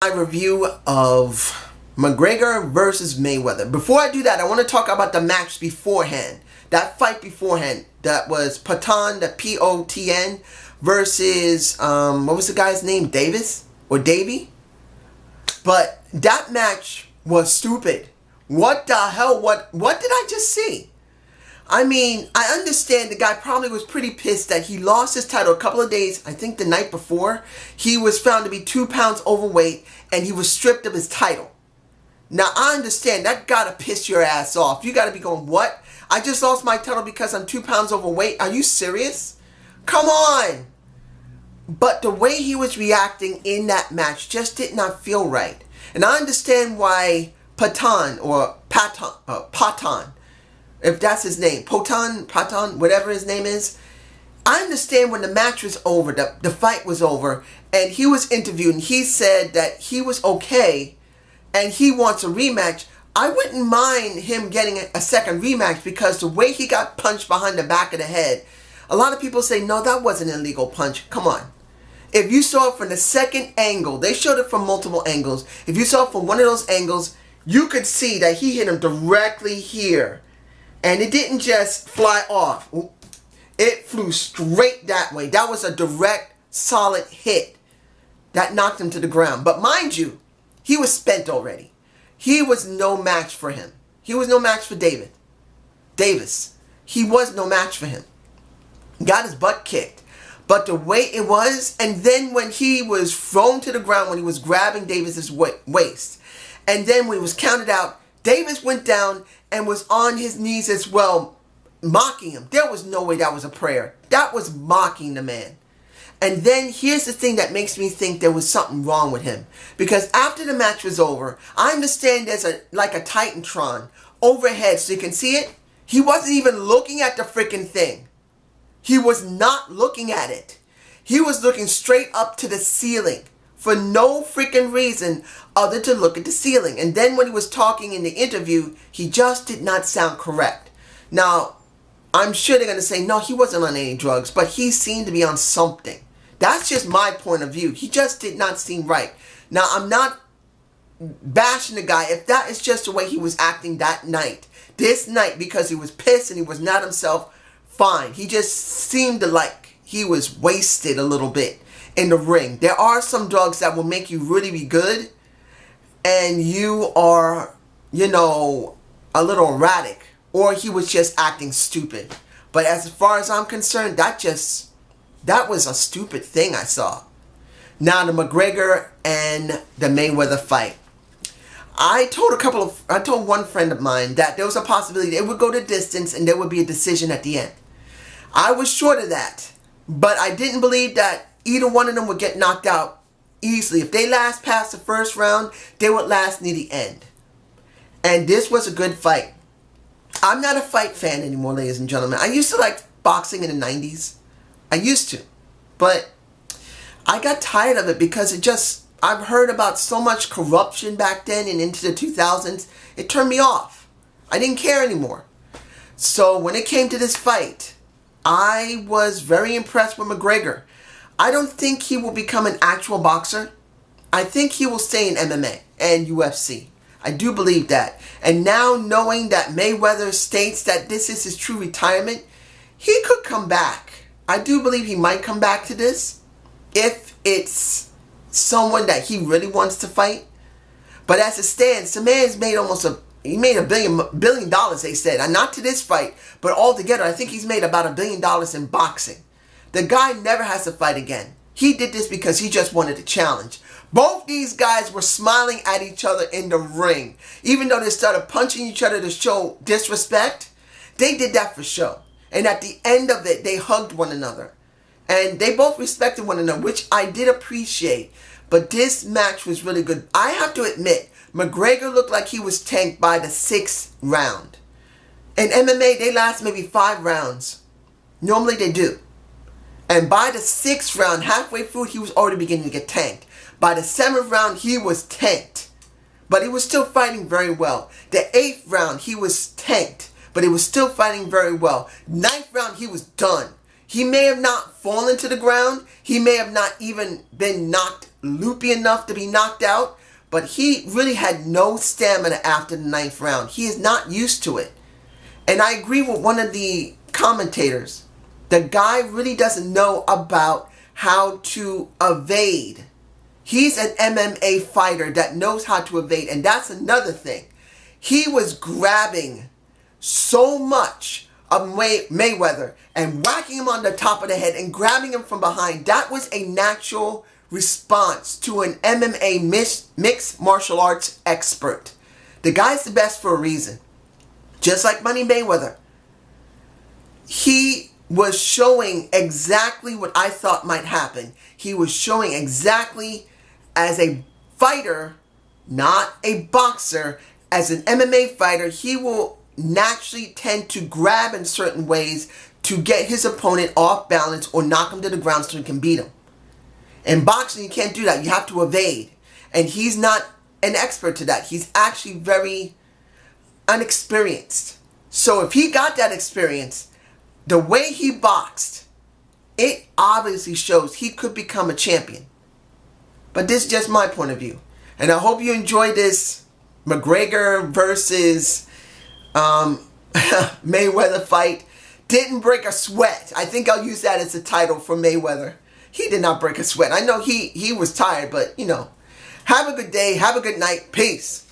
My review of McGregor versus Mayweather. Before I do that, I want to talk about the match beforehand. That fight beforehand. That was Patton, the P-O-T-N, versus, what was the guy's name? Davis? Or Davey? But that match was stupid. What the hell? What did I just see? I mean, I understand the guy probably was pretty pissed that he lost his title a couple of days, I think the night before. He was found to be 2 pounds overweight and he was stripped of his title. Now, I understand that gotta piss your ass off. You gotta be going, what? I just lost my title because I'm 2 pounds overweight? Are you serious? Come on! But the way he was reacting in that match just did not feel right. And I understand why Patton, if that's his name, Patton, whatever his name is. I understand when the match was over, the fight was over, and he was interviewed and he said that he was okay and he wants a rematch. I wouldn't mind him getting a second rematch because the way he got punched behind the back of the head, a lot of people say, no, that wasn't an illegal punch. Come on. If you saw it from the second angle, they showed it from multiple angles. If you saw it from one of those angles, you could see that he hit him directly here. And it didn't just fly off. It flew straight that way. That was a direct, solid hit that knocked him to the ground. But mind you, he was spent already. He was no match for him. He was no match for Davis. He was no match for him. He got his butt kicked. But the way it was, and then when he was thrown to the ground, when he was grabbing Davis's waist, and then when he was counted out, Davis went down and was on his knees as well, mocking him. There was no way that was a prayer. That was mocking the man. And then here's the thing that makes me think there was something wrong with him. Because after the match was over, I understand there's like a Titantron overhead so you can see it. He wasn't even looking at the freaking thing. He was not looking at it. He was looking straight up to the ceiling for no freaking reason other to look at the ceiling. And then when he was talking in the interview, he just did not sound correct. Now, I'm sure they're going to say, no, he wasn't on any drugs, but he seemed to be on something. That's just my point of view. He just did not seem right. Now, I'm not bashing the guy if that is just the way he was acting that night. This night, because he was pissed and he was not himself, fine. He just seemed to like he was wasted a little bit in the ring. There are some drugs that will make you really be good and you are, you know, a little erratic, or he was just acting stupid. But as far as I'm concerned, that was a stupid thing I saw. Now the McGregor and the Mayweather fight. I told one friend of mine that there was a possibility it would go the distance and there would be a decision at the end. I was short of that, but I didn't believe that either one of them would get knocked out easily. If they last past the first round, they would last near the end. And this was a good fight. I'm not a fight fan anymore, ladies and gentlemen. I used to like boxing in the 90s. I used to. But I got tired of it because I've heard about so much corruption back then and into the 2000s. It turned me off. I didn't care anymore. So when it came to this fight, I was very impressed with McGregor. I don't think he will become an actual boxer. I think he will stay in MMA and UFC. I do believe that. And now knowing that Mayweather states that this is his true retirement, he could come back. I do believe he might come back to this if it's someone that he really wants to fight. But as it stands, the man's made he made $1 billion, they said. And not to this fight, but altogether, I think he's made about $1 billion in boxing. The guy never has to fight again. He did this because he just wanted a challenge. Both these guys were smiling at each other in the ring. Even though they started punching each other to show disrespect, they did that for show. And at the end of it, they hugged one another. And they both respected one another, which I did appreciate. But this match was really good. I have to admit, McGregor looked like he was tanked by the 6th round. In MMA, they last maybe 5 rounds. Normally they do. And by the 6th round, halfway through, he was already beginning to get tanked. By the 7th round, he was tanked. But he was still fighting very well. The 8th round, he was tanked. But he was still fighting very well. 9th round, he was done. He may have not fallen to the ground. He may have not even been knocked loopy enough to be knocked out, but he really had no stamina after the 9th round. He is not used to it. And I agree with one of the commentators. The guy really doesn't know about how to evade. He's an MMA fighter that knows how to evade, and that's another thing. He was grabbing so much of Mayweather and whacking him on the top of the head and grabbing him from behind. That was a natural response to an MMA mixed martial arts expert. The guy's the best for a reason. Just like Money Mayweather. He was showing exactly what I thought might happen. He was showing exactly, as a fighter, not a boxer, as an MMA fighter, he will naturally tend to grab in certain ways to get his opponent off balance or knock him to the ground so he can beat him. In boxing, you can't do that. You have to evade. And he's not an expert to that. He's actually very unexperienced. So if he got that experience, the way he boxed, it obviously shows he could become a champion. But this is just my point of view. And I hope you enjoyed this McGregor versus Mayweather fight. Didn't break a sweat. I think I'll use that as a title for Mayweather. He did not break a sweat. I know he was tired, but, you know. Have a good day. Have a good night. Peace.